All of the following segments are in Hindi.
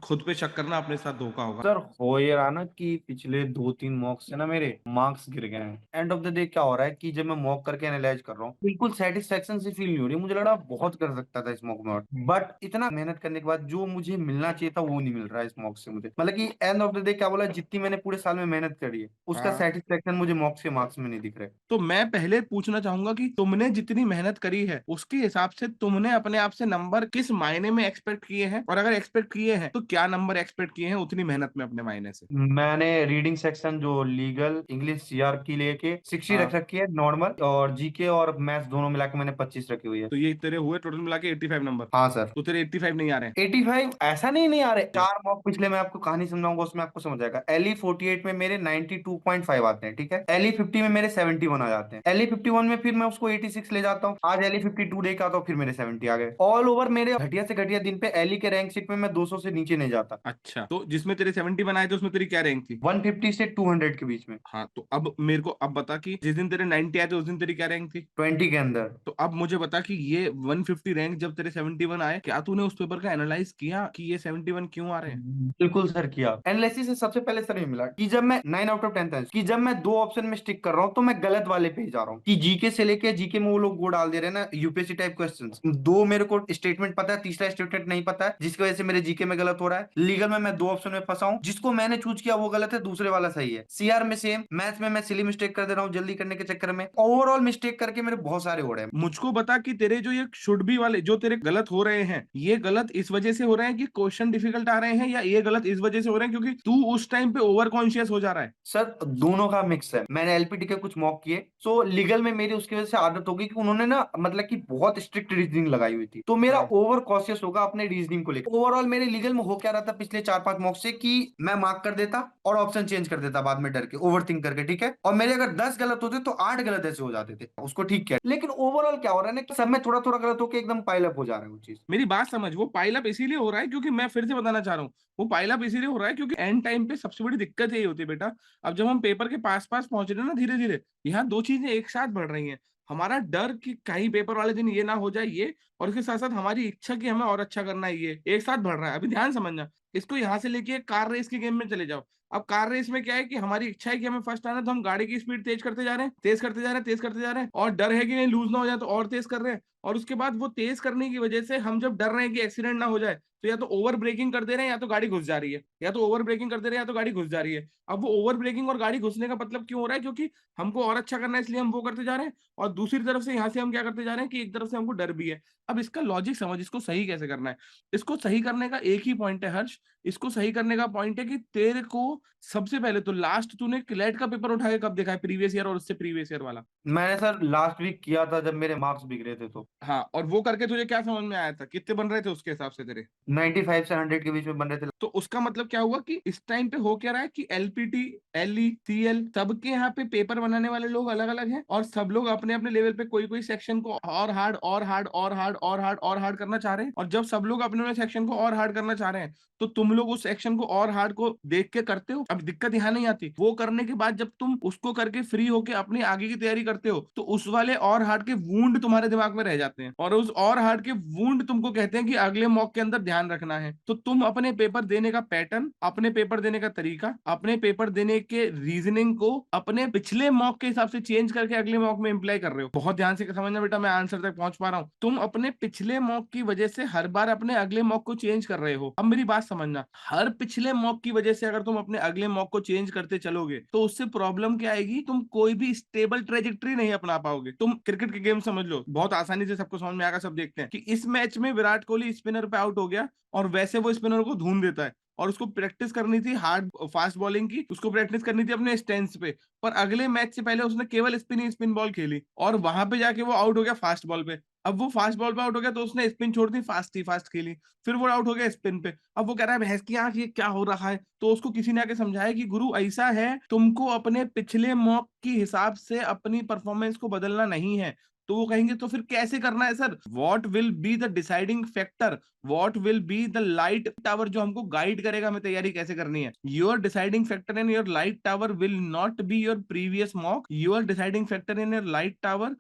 खुद पे शक करना अपने साथ धोखा होगा। सर हो ये रहा ना कि पिछले 2-3 मॉक से ना मेरे मार्क्स गिर गए हैं। एंड ऑफ द डे क्या हो रहा है कि जब मैं मॉक करके एनालाइज कर रहा हूँ, बिल्कुल सेटिस्फेक्शन से फील नहीं हो रही। मुझे लगा बहुत कर सकता था इस मॉक में, बट इतना मेहनत करने के बाद जो मुझे मिलना चाहिए था वो नहीं मिल रहा है इस मॉक से मुझे। मतलब कि एंड ऑफ द डे क्या बोला, जितनी मैंने पूरे साल में मेहनत करी है उसका हाँ, सेटिस्फेक्शन मुझे मॉक से मार्क्स में नहीं दिख रहे। तो मैं पहले पूछना चाहूंगा कि तुमने जितनी मेहनत करी है उसके हिसाब से तुमने अपने आप से नंबर किस मायने में एक्सपेक्ट किए हैं, और अगर एक्सपेक्ट किए हैं तो क्या नंबर एक्सपेक्ट किए हैं उतनी मेहनत में अपने मायने से। मैंने रीडिंग सेक्शन जो लीगल इंग्लिश सीआर की लेके 60 रख हाँ, रखी है नॉर्मल, और जीके और मैथ्स दोनों मिला के मैंने 25 रखी हुई है। तो ये तेरे हुए टोटल मिला के 85 नंबर। हाँ सर। तो तेरे 85 नहीं आ रहे 85 ऐसा नहीं आ रहे। हैं। 4 मॉक पिछले मैं आपको कहानी समझाऊंगा, उसमें आपको समझ आएगा। एलई 48 में मेरे 92.5 आते हैं, ठीक है। एलई 50 में मेरे 71 आ जाते हैं। एलई 51 में फिर मैं उसको 86 ले जाता हूँ। आज एलई 52 लेके आता हूँ, फिर मेरे 70 आ गए। ऑल ओवर मेरे घटिया से घटिया दिन पे एलई के रैंक शीट में मैं 200 से नीचे नहीं जाता। अच्छा, तो जिसमें तेरे 70 बनाए थे उसमें तेरी क्या रैंक थी। 150 से 200 के बीच में। हाँ, तो अब मेरे को अब बता कि जिस दिन तेरे 90 आए थे उस दिन तेरी क्या रैंक थी। 20 के अंदर। तो अब मुझे बता कि ये 150 रैंक जब तेरे 71 आए, क्या तूने उस पेपर का एनालाइज किया कि ये 71 क्यों आ रहे हैं। बिल्कुल सर किया। एनालिसिस से सबसे पहले सर ये मिला कि जब मैं 9 आउट ऑफ 10 था, कि जब मैं दो ऑप्शन में स्टिक कर रहा हूँ तो मैं गलत वाले पे ही जा रहा हूँ। कि जीके से लेके, जीके में वो लोग वो डाल दे रहे हैं ना यूपीएससी टाइप क्वेश्चंस, दो मेरे को स्टेटमेंट पता है, तीसरा स्टेटमेंट नहीं पता है, जिसकी वजह से मेरे जीके में गलत हो रहा है। लीगल में मैं दो ऑप्शन में फंसा हूँ, जिसको मैंने चूज किया वो गलत है, दूसरे वाला सही है। सीआर में सेम। मैथ्स में मैं सिली मिस्टेक कर दे रहा हूँ जल्दी करने के चक्कर में। ओवरऑल मिस्टेक करके मेरे बहुत सारे हो रहे हैं। मुझको बता कि तेरे जो ये शुड बी वाले जो तेरे गलत हो रहे हैं, ये गलत इस वजह से हो रहे हैं कि क्वेश्चन डिफिकल्ट आ रहे हैं, या ये गलत इस वजह से हो रहे हैं क्योंकि तू उस टाइम पे ओवर कॉन्शियस हो जा रहा है। सर दोनों का मिक्स है। मैंने एलपीटी के कुछ मॉक किए, सो लीगल में मेरी उसकी वजह से आदत हो गई कि उन्होंने ना मतलब कि बहुत स्ट्रिक्ट रीजनिंग लगाई हुई थी, तो मेरा हाँ, ओवर कॉशियस होगा अपने रीजनिंग को लेकर। ओवरऑल मेरे लीगल में हो क्या रहा था पिछले 4-5 मॉक से, कि मैं मार्क कर देता और ऑप्शन चेंज कर देता बाद में डर के, ओवर थिंक करके, ठीक है। और मेरे अगर 10 गलत होते तो 8 गलत ऐसे हो जाते थे, उसको ठीक किया। लेकिन ओवरऑल क्या हो रहा है ना कि सब में थोड़ा थोड़ा गलत होकर एकदम पाइल अप हो जा रहा है वो चीज। मेरी बात समझ, वो पाइल अप इसीलिए हो रहा है क्योंकि मैं फिर से बताना चाह रहा हूँ, वो पाइल अप इसीलिए हो रहा है क्योंकि एंड टाइम पे सबसे बड़ी दिक्कत यही होती है बेटा। अब जब हम पेपर के पास पास पहुंच रहे हैं ना धीरे धीरे, यहाँ दो चीजें एक साथ बढ़ रही हैं। हमारा डर कि कहीं पेपर वाले दिन ये ना हो जाए ये, और उसके साथ साथ हमारी इच्छा कि हमें और अच्छा करना है, ये एक साथ बढ़ रहा है। अभी ध्यान समझना, इसको यहाँ से लेके कार रेस के गेम में चले जाओ। अब कार रेस में क्या है कि हमारी इच्छा है कि हमें फर्स्ट आना है, तो हम गाड़ी की स्पीड तेज करते जा रहे हैं, तेज करते जा रहे हैं, तेज करते जा रहे हैं, और डर है कि नहीं लूज ना हो जाए तो और तेज कर रहे हैं। और उसके बाद वो तेज करने की वजह से हम जब डर रहे हैं कि एक्सीडेंट ना हो जाए, तो या तो ओवर ब्रेकिंग कर दे रहे हैं या तो गाड़ी घुस जा रही है, या तो ओवर ब्रेकिंग कर दे रहे हैं या तो गाड़ी घुस जा रही है। अब वो ओवर ब्रेकिंग और गाड़ी घुसने का मतलब क्यों हो रहा है, क्योंकि हमको और अच्छा करना है इसलिए हम वो करते जा रहे हैं, और दूसरी तरफ से यहाँ से हम क्या करते जा रहे हैं कि एक तरफ से हमको डर भी है। अब इसका लॉजिक समझ, इसको सही कैसे करना है। इसको सही करने का एक ही पॉइंट है हर्ष। इसको सही करने का पॉइंट है कि तेरे को सबसे पहले तो लास्ट तूने क्लेट का पेपर उठा के कब देखा है, प्रीवियस ईयर और उससे प्रीवियस ईयर वाला। मैंने सर लास्ट वीक किया था जब मेरे मार्क्स बिगड़े थे तो। हाँ, और वो करके तुझे क्या समझ में आया था, कितने बन रहे थे उसके हिसाब से तेरे। 95 से 100 के बीच में बन रहे थे। तो उसका मतलब क्या हुआ कि इस टाइम पे हो क्या रहा है कि एलपीटी, एलई, सीएल सबके यहाँ पे पेपर बनाने वाले लोग अलग अलग हैं, और सब लोग अपने अपने लेवल पे कोई कोई सेक्शन को और हार्ड और हार्ड और हार्ड और हार्ड और हार्ड करना चाह रहे हैं। और जब सब लोग अपने अपने सेक्शन को और हार्ड करना चाह रहे हैं, तो तुम लोग उस सेक्शन को और हार्ड को देख के करते हो। अब दिक्कत यहाँ नहीं आती, वो करने के बाद जब तुम उसको करके फ्री होके अपनी आगे की तैयारी करते हो, तो उस वाले और हार्ड के वूंड तुम्हारे दिमाग में रह जाते हैं, और उस और हार्ड के वूंड तुमको कहते हैं कि अगले मॉक के अंदर ध्यान रखना है। तो तुम अपने पेपर देने का पैटर्न, अपने पेपर देने का तरीका, अपने पेपर देने के रीजनिंग को अपने पिछले मॉक के हिसाब से चेंज करके अगले मॉक में इम्प्लाई कर रहे हो। बहुत ध्यान से समझना बेटा, मैं आंसर तक पहुंच पा रहा हूं। तुम अपने पिछले मॉक की वजह से हर बार अपने अगले मॉक को चेंज कर रहे हो। अब मेरी बात समझना, हर पिछले मॉक की वजह से अगर तुम अपने अगले मॉक को चेंज करते चलोगे तो उससे प्रॉब्लम क्या आएगी, तुम कोई भी स्टेबल ट्रेजेक्ट्री नहीं अपना पाओगे। तुम क्रिकेट के गेम समझ लो, बहुत आसानी से सबको समझ में आएगा। सब देखते हैं कि इस मैच में विराट कोहली स्पिनर पे आउट हो गया, और वैसे वो स्पिनर को धून देता है, और उसको प्रैक्टिस करनी थी हार्ड फास्ट बॉलिंग की, उसको प्रैक्टिस करनी थी अपने स्टेंस पे। पर अगले मैच से पहले उसने केवल स्पिन ही स्पिन बॉल खेली, और वहां पे जाके वो आउट हो गया फास्ट बॉल पे। अब वो फास्ट बॉल पे आउट हो गया तो उसने स्पिन छोड़ दी, फास्ट ही फास्ट खेली, फिर वो आउट हो गया स्पिन पे। अब वो कह रहा है भैंस की आंख ये क्या हो रहा है। तो उसको किसी ने आके समझाया कि गुरु ऐसा है, तुमको अपने पिछले मॉक की हिसाब से अपनी परफॉर्मेंस को बदलना नहीं है। तो वो कहेंगे तो फिर कैसे करना है sir, what will be the deciding factor, what will be the light tower जो हमको गाइड करेगा हमें तैयारी कैसे करनी है। Your deciding factor in your light tower will not be your previous mock, your deciding factor in your light tower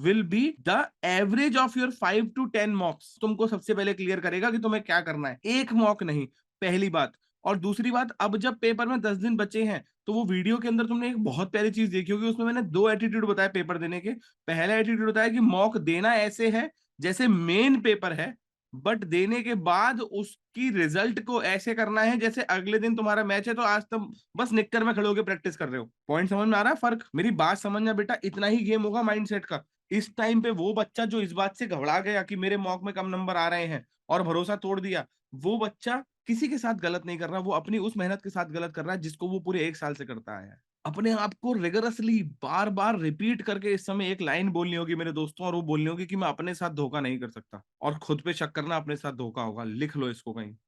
will be the average of your 5 to 10 मॉक्स। तुमको सबसे पहले क्लियर करेगा कि तुम्हें क्या करना है, एक मॉक नहीं। पहली बात। और दूसरी बात, अब जब पेपर में 10 दिन बचे हैं, तो वो वीडियो के अंदर तुमने एक बहुत प्यारी चीज देखी होगी, उसमें मैंने दो एटीट्यूड बताए पेपर देने के। पहला एटीट्यूड बताया कि मॉक देना ऐसे है जैसे मेन पेपर है, बट देने के बाद उसकी रिजल्ट को ऐसे करना है जैसे अगले दिन तुम्हारा मैच है, तो आज तुम बस निक्कर में खड़े होकर प्रैक्टिस कर रहे हो। पॉइंट समझ में आ रहा है? फर्क, मेरी बात समझना बेटा, इतना ही गेम होगा माइंडसेट का। इस टाइम पे वो बच्चा जो इस बात से घबरा गया कि मेरे मॉक में कम नंबर आ रहे हैं और भरोसा तोड़ दिया, वो बच्चा किसी के साथ गलत नहीं कर रहा, वो अपनी उस मेहनत के साथ गलत कर रहा है जिसको वो पूरे 1 साल से करता आया है। अपने आप को रिगरसली बार बार रिपीट करके इस समय एक लाइन बोलनी होगी मेरे दोस्तों, और वो बोलनी होगी कि मैं अपने साथ धोखा नहीं कर सकता, और खुद पे शक करना अपने साथ धोखा होगा। लिख लो इसको कहीं।